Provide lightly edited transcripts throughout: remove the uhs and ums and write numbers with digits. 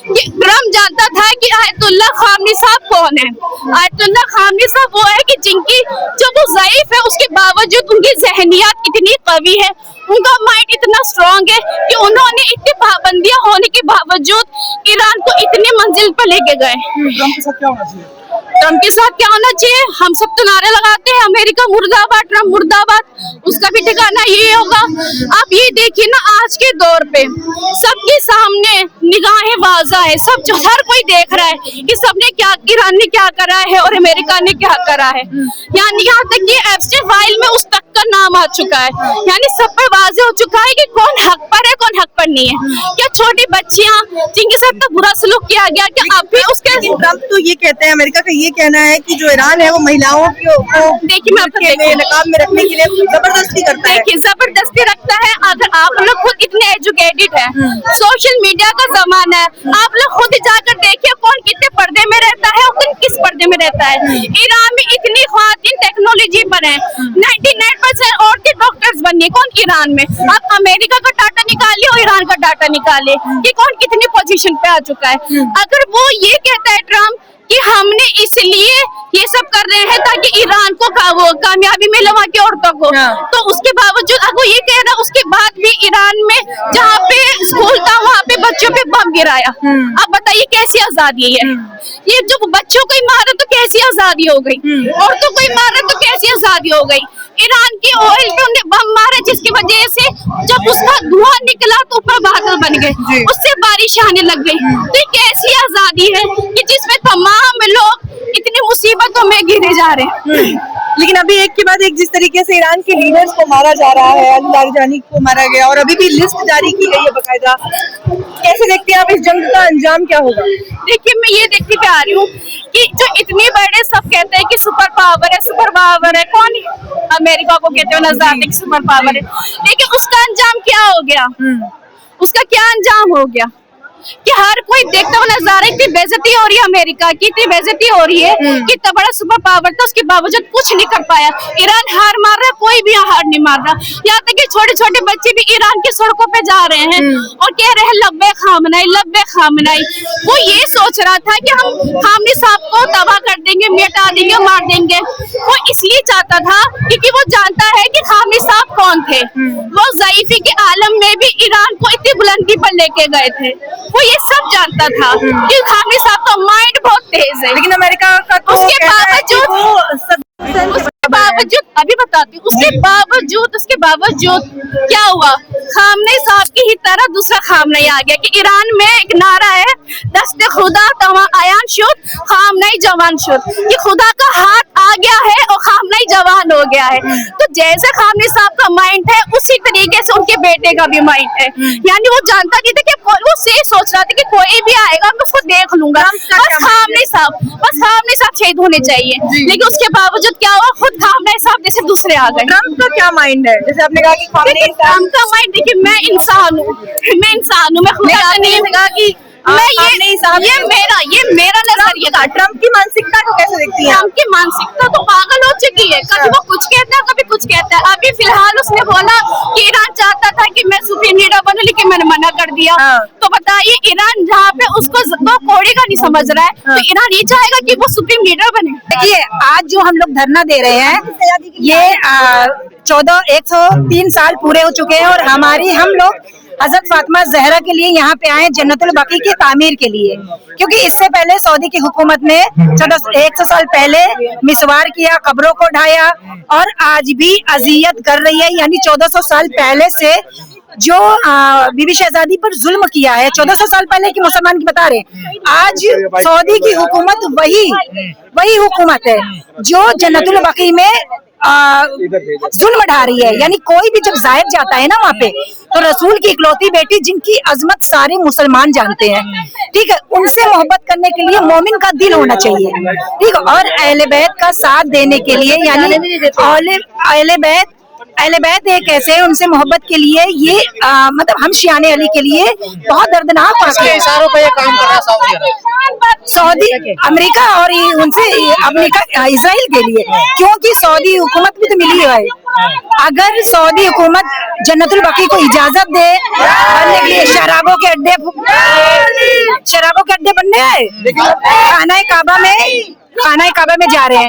कि ट्रम्प जानता था कि आयतुल्ला खामनी साहब कौन है। आयतुल्ला खामनी साहब वो है कि जिनकी जो वो ज़ईफ है उसके बावजूद उनकी ज़हनियत इतनी कवी है, उनका माइंड इतना स्ट्रांग है कि उन्होंने इतनी पाबंदियां होने के बावजूद ईरान को इतनी मंजिल पर लेके गए। ट्रम्प के साथ क्या होना चाहिए? ट्रम्प के साथ क्या होना चाहिए? हम सब तो नारे लगाते हैं अमेरिका मुर्दाबाद, ट्रम्प मुर्दाबाद, उसका भी ठिकाना ये होगा। आप ये देखिए ना, आज के दौर पे सबके सामने निगाहें वाज़ा है, सब जो हर कोई देख रहा है कि सबने क्या, ईरान ने क्या करा है और अमेरिका ने क्या करा है। यानी यहाँ तक कि एप्स्टाइन फाइल में उस तक का नाम आ चुका है, यानी सब पर वाज़े हो चुका है कि कौन हक पर है कौन हक पर नहीं है। क्या छोटी बच्चियां जिनके साथ इतना बुरा सलूक किया गया कि अब भी उसके ट्रम्प तो ये कहते हैं, अमेरिका का ये कहना है कि जो ईरान है वो महिलाओं को देखिए मैं आपको नकाब में रखने के लिए जबरदस्ती करता है। देखिए जबरदस्ती रखता है। अगर आप लोग खुद इतने एजुकेटेड है, सोशल मीडिया का जमाना है, आप लोग खुद जाकर देखिए कौन कितने पर्दे में रहता है और कौन किस पर्दे में रहता है। ईरान में इतनी ख्वातीन टेक्नोलॉजी पर है, 99% औरतें डॉक्टर्स बनी है। कौन ईरान में? आप अमेरिका का डाटा निकालिए और ईरान का डाटा निकालिए कि कौन कितनी पोजीशन पे आ चुका है। अगर वो ये कहता है ट्रम्प कि हमने इसलिए ये सब कर रहे हैं ताकि ईरान को वो कामयाबी मिले वहाँ की औरतों को, तो उसके बावजूद अगर वो ये कह रहा है, उसके बाद भी ईरान में जहाँ पे स्कूल था वहाँ पे बच्चों पे बम गिराया। अब बताइए कैसी आजादी है ये? जो बच्चों को ही मारे तो कैसी आजादी हो गई, औरतों को ही मारे तो कैसी आजादी हो गई। ईरान की ऑयल पे उन्हें बम मारे जिसकी वजह से जब उसका धुआं निकला तो ऊपर बादल बन गए, उससे बारिश आने लग गई। तो ये कैसी आजादी है कि जिसमें तमाम लोग इतनी मुसीबतों में घिरे जा रहे हैं। लेकिन अभी एक के बाद एक जिस तरीके से ईरान के लीडर्स को मारा जा रहा है, अली लारिजानी को मारा गया और अभी भी लिस्ट जारी की गई है बकायदा, कैसे देखते हैं आप इस जंग का अंजाम क्या होगा? देखिए मैं ये देखती पे आ रही हूँ कि जो इतने बड़े सब कहते हैं कि सुपर पावर है, सुपर पावर है, कौन अमेरिका को कहते हैं नजर आते सुपर पावर है, लेकिन उसका अंजाम क्या हो गया? उसका क्या अंजाम हो गया कि हर कोई देखता हुआ नजारा, इतनी बेइज्जती हो रही है अमेरिका की, इतनी बेइज्जती हो रही है कि इतना बड़ा सुपर पावर था उसके बावजूद कुछ नहीं कर पाया। ईरान हार मार रहा है, कोई भी हार नहीं मार रहा। यहाँ तक कि छोटे छोटे बच्चे भी ईरान की सड़कों पे जा रहे हैं और कह रहे हैं लब्बे खामनाई, लब्बे खामनाई। वो ये सोच रहा था कि हम खामनी साहब को तबाह कर देंगे, मिटा देंगे, मार देंगे। वो इसलिए चाहता था क्योंकि वो जानता है कि खामनी साहब कौन थे। वो ज़ईफी के आलम में भी ईरान को इतनी बुलंदी पर लेके गए थे। वो ये सब जानता था कि खामनी साहब का माइंड बहुत तेज है। लेकिन अमेरिका का तो उसके बावजूद अभी बताती हूँ, उसके बावजूद क्या हुआ? खामने साहब की ही तरह दूसरा खामने आ गया कि ईरान में एक नारा है, दस्ते खुदा तवा आयान शुद, खामने जवान शुद, कि खुदा का हाथ आ गया है और खामने जवान हो गया है। तो जैसे खामने साहब का माइंड है उसी तरीके से उनके बेटे का भी माइंड है। यानी वो जानता नहीं था कि वो से सोच रहा था कि कोई भी आएगा मैं उसको देख लूंगा, बस खामने साहब शहीद होने चाहिए। लेकिन उसके बावजूद क्या हुआ? खुद खामने साहब जैसे दूसरे आ गए। ट्रम्प का क्या माइंड है? जैसे आपने कहा कि ट्रम्प का माइंड, देखिए मैं इंसान हूँ, मैं खुदा नहीं कहा कि ये मेरा नजरिया था। ट्रम्प की मानसिकता को कैसे देखती हैं? ट्रम्प की मानसिकता तो पागल हो चुकी है, कभी वो कुछ कहता है कभी कुछ कहता है। अभी फिलहाल उसने बोला कि ईरान चाहता था कि मैं सुप्रीम लीडर बनूं लेकिन मैंने मना कर दिया। तो बताइए ईरान जहाँ पे उसको दो कौड़ी का नहीं समझ रहा है, तो ईरान ये चाहेगा कि वो सुप्रीम लीडर बने। देखिए आज जो हम लोग धरना दे रहे हैं ये 103 साल पूरे हो चुके हैं और हम लोग हजरत फातिमा ज़हरा के लिए यहाँ पे आए जन्नतुल बकी की तामीर के लिए, क्योंकि इससे पहले सऊदी की हुकूमत ने 100 साल पहले मिसवार किया, कब्रों को ढाया और आज भी अजियत कर रही है। यानी 1400 साल पहले से जो बीबी शहजादी पर जुल्म किया है, 1400 साल पहले की मुसलमान की बता रहे, आज सऊदी की हुकूमत वही हुकूमत है जो जन्नतुल बकी में जुल्म ढा रही है। यानी कोई भी जब जायद जाता है ना वहाँ पे, तो रसूल की इकलौती बेटी जिनकी अजमत सारे मुसलमान जानते हैं, ठीक है, उनसे मोहब्बत करने के लिए मोमिन का दिल होना चाहिए, ठीक है। और अहले बैत का साथ देने के लिए, यानी अहले बैत एक ऐसे हैं, उनसे मोहब्बत के लिए ये मतलब हम शियाने अली के लिए बहुत दर्दनाक वाक़या है। इशारों पे ये काम कर रहा है सऊदी अमेरिका और उनसे अमेरिका इसराइल के लिए, क्योंकि सऊदी हुकूमत भी तो मिली है। अगर सऊदी हुकूमत जन्नतुल बकी को इजाजत दे बनने के लिए, शराबों के अड्डे बनने हैं, खाना काबा में जा रहे हैं।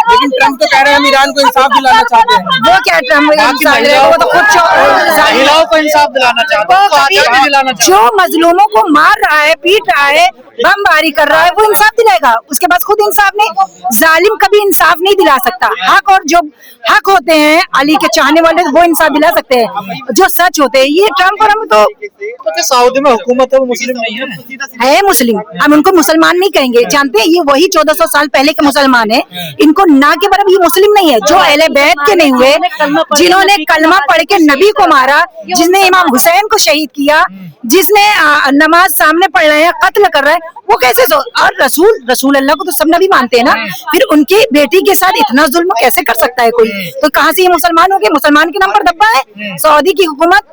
लेकिन ट्रम्प तो कह रहे हैं हम ईरान को इंसाफ दिलाना चाहते हैं। वो क्या ट्रम्प वो तो खुद महिलाओं को इंसाफ दिलाना चाहते हैं, आजादी दिलाना चाहते हैं। जो मजलूमों को मार रहा है, पीट रहा है, बमबारी कर रहा है, वो इंसाफ दिलाएगा। उसके बाद खुद इंसाफ नहीं, जालिम कभी इंसाफ नहीं दिला सकता। हक और जो हक होते हैं अली के चाहने वाले, वो इंसाफ दिला सकते हैं, जो सच होते हैं। ये ट्रम्प और हम तो सऊदी में हुकूमत है वो मुस्लिम नहीं है मुस्लिम, हम उनको मुसलमान नहीं कहेंगे। जानते हैं, ये वही 1400 साल पहले के मुसलमान है। इनको ना के बराबर ये मुस्लिम नहीं है। जो अहले बैत के नहीं हुए, जिन्होंने कलमा पढ़ के नबी को मारा, जिसने इमाम हुसैन को शहीद किया, जिसने नमाज सामने पढ़ रहे हैं, कत्ल कर रहा है, वो कैसे और रसूल अल्लाह को तो सब नबी मानते हैं ना, फिर उनकी बेटी के साथ इतना जुल्म कैसे कर सकता है कोई? तो कहाँ से ये मुसलमान हो गए? मुसलमान के नाम पर दब्बा है। सऊदी की हुकूमत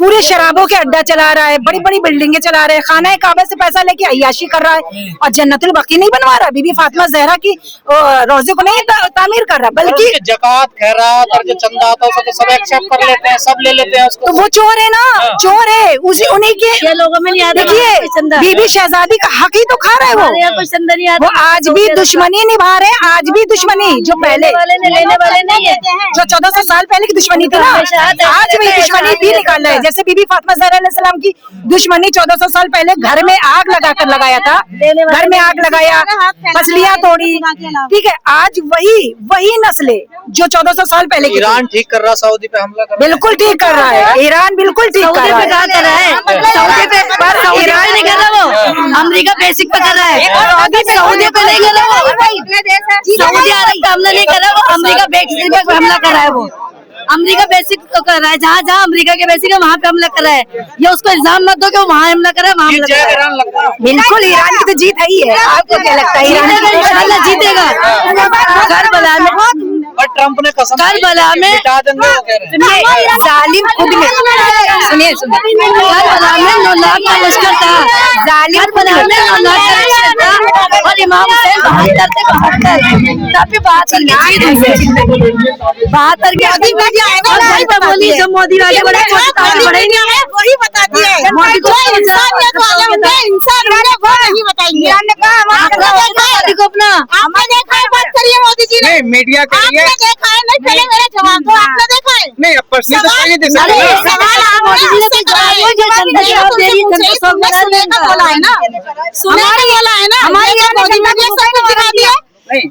पूरे शराबों के अड्डा चला रहा है, बड़ी बड़ी बिल्डिंगें चला रहे हैं, खाना काबा से पैसा लेके अय्याशी कर रहा है, और जन्नतुल बकी नहीं बनवा रहा। बीबी फातिमा जहरा की रोजे को नहीं तामीर कर रहा, बल्कि ज़कात खैरात और जो चंदा आता है उसको सब एक्सेप्ट कर लेते हैं, सब ले लेते हैं उसको। तो वो चोर है ना, चोर है। उन्हीं के लोगों में नहीं आता। देखिए, बीबी शहजादी का हक ही तो खा रहा है वो आज भी दुश्मनी निभा रहे हैं, आज भी दुश्मनी जो पहले लेने वाले नहीं है, जो 1400 साल पहले की दुश्मनी थी ना, आज भी दुश्मनी भी निकाल रहे हैं। जैसे बीबी फातिमा ज़हरा अलैहिस्सलाम की दुश्मनी 1400 साल पहले घर में आग लगाकर लगाया था, घर में आग लगाया, फसलियां तोड़ी, ठीक है। आज वही नस्लें जो 1400 साल पहले की। ईरान ठीक कर रहा, सऊदी पे हमला कर रहा, बिल्कुल ठीक कर रहा है। ईरान बिल्कुल ठीक कर रहा है। सऊदी पे ईरान नहीं कर रहा, वो अमेरिका बेसिक पे कर रहा है। सऊदी पे नहीं कर रहा, सऊदी अरब पे हमला नहीं कर रहा, वो अमेरिका बेसिक पे हमला कर रहा है। वो अमेरिका बेसिक कर रहा है, जहाँ जहाँ अमेरिका के बेसिक है वहाँ पे हमला कर रहा है। ये उसको इल्जाम मत दो कि वो वहाँ हमला कर रहा है, वहाँ हमला कर रहा है। बिल्कुल ईरान की तो जीत है ही है। आपको क्या लगता है? ईरान इंशाल्लाह जीतेगा। करबला में और ट्रम्प ने कसम करबला में मिटा देंगे वो कह रहे हैं। जालिम खुद में सुनिए करबला में 9 लाख का लश्कर था, जालिम करबला में 9 लाख का लश्कर था, और इमाम हुसैन 72 से 72 तब भी 72 की जीत हुई। 72 के आगे भाई तो बोली जो मोदी वाले बड़े बढ़ेंगे वही बता दिया है। मोदी को इंसानियत वाले होंगे, इंसान होंगे, वो नहीं बताएंगे। मोदी को अपना आपने देखा है, बात करिए मोदी जी ने। नहीं मीडिया के लिए आपने देखा है? नहीं, पहले मेरा जवाब दो। आपने देखा है? नहीं, अब पर्सनली तो चाहिए दे सकते हैं। सवाल मोदी जी ने तो जवाब दे रही है, सुनने का बोला है ना, सुनने का बोला है ना। हमारे यहाँ मोदी मीडिया सब कुछ दिखा दिया।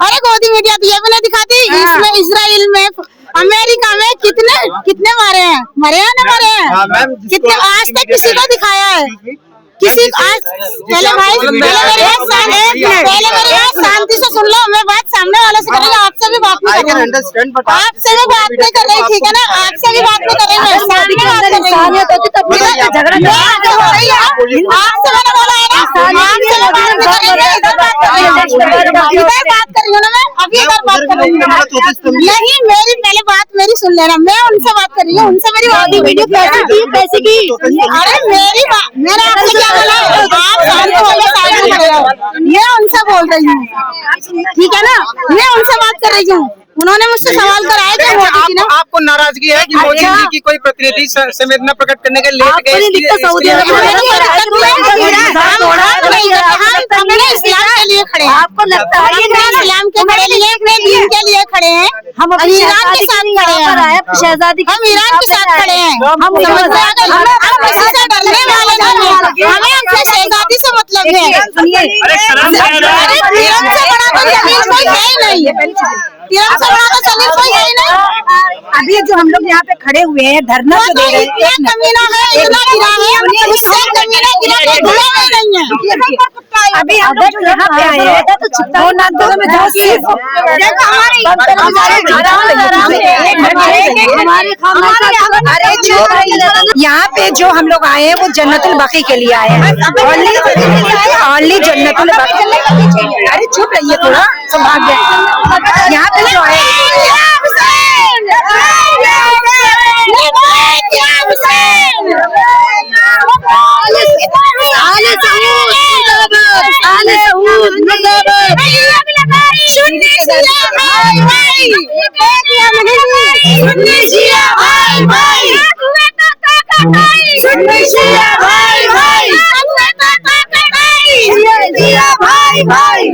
अरे गोदी मीडिया तो ये भी नहीं दिखाती। इसमें इसराइल में, अमेरिका में कितने मारे हैं, मरे हैं ना मरे हैं, कितने आज तक किसी को दिखाया है? किसी आज पहले मेरे बात शांति से सुन लो। मैं बात सामने वाले से करेंगे, आपसे भी बात नहीं कर रही, आपसे भी बात नहीं कर रही, ठीक है ना? आपसे भी बात नहीं करेंगे, सामने बात करेंगे। आपसे मैंने बोला है ना, आपसे मैं बात नहीं करेंगे, इधर बात कर रही हूँ ना मैं, अभी इधर बात कर रही हूँ। नहीं, मेरी पहले बात मेरी सुन लेना, मैं उनसे बात कर रही हूँ, उनसे मेरी बात वीडियो कैसे की? अरे मेरी बात, मैंने आपसे क्या बोला? आप सामने वाले साइड में खड़े हो, मैं उनसे बोल रही हूँ, ठीक है ना? मैं उनसे बात कर रही हूँ, उन्होंने मुझसे सवाल कराया कि मोदी जी ने आपको नाराजगी है कि मोदी जी की कोई प्रतिनिधि संवेदना प्रकट करने के लेट गए? इस्लाम के लिए खड़े हैं, आपको लगता है इस्लाम के खड़े लिए, दीन के लिए खड़े हैं, हम ईरान के साथ खड़े हैं, शहजादी हम ईरान के साथ खड़े हैं, हम किसी से डरने वाले नहीं हैं, हमें हमसे शहजादी से मतलब है। अरे तिरंग से बड़ा कोई जमीन कोई है ही नहीं, तिरंग से बड़ा तो जमीन कोई है ही नहीं। अभी जो हम लोग यहाँ पे खड़े हुए हैं, धरना जो दे रहे हैं, कमीना है, इतना गिरा है, उससे कमीना गिरा के धुला नहीं है। अभी हम लोग जो यहाँ पे आए हैं, वो ना दो में दो सिर्फ यहाँ पे जो हम लोग आए हैं वो जन्नतुल बकी के लिए आए हैं, ओनली जन्नतुल बकी। अरे चुप रहिए थोड़ा, संभाल गए। यहाँ पे जो आए भाई भाई सुन्नी शिया भाई भाई सुन्नी शिया भाई भाई शिया भाई भाई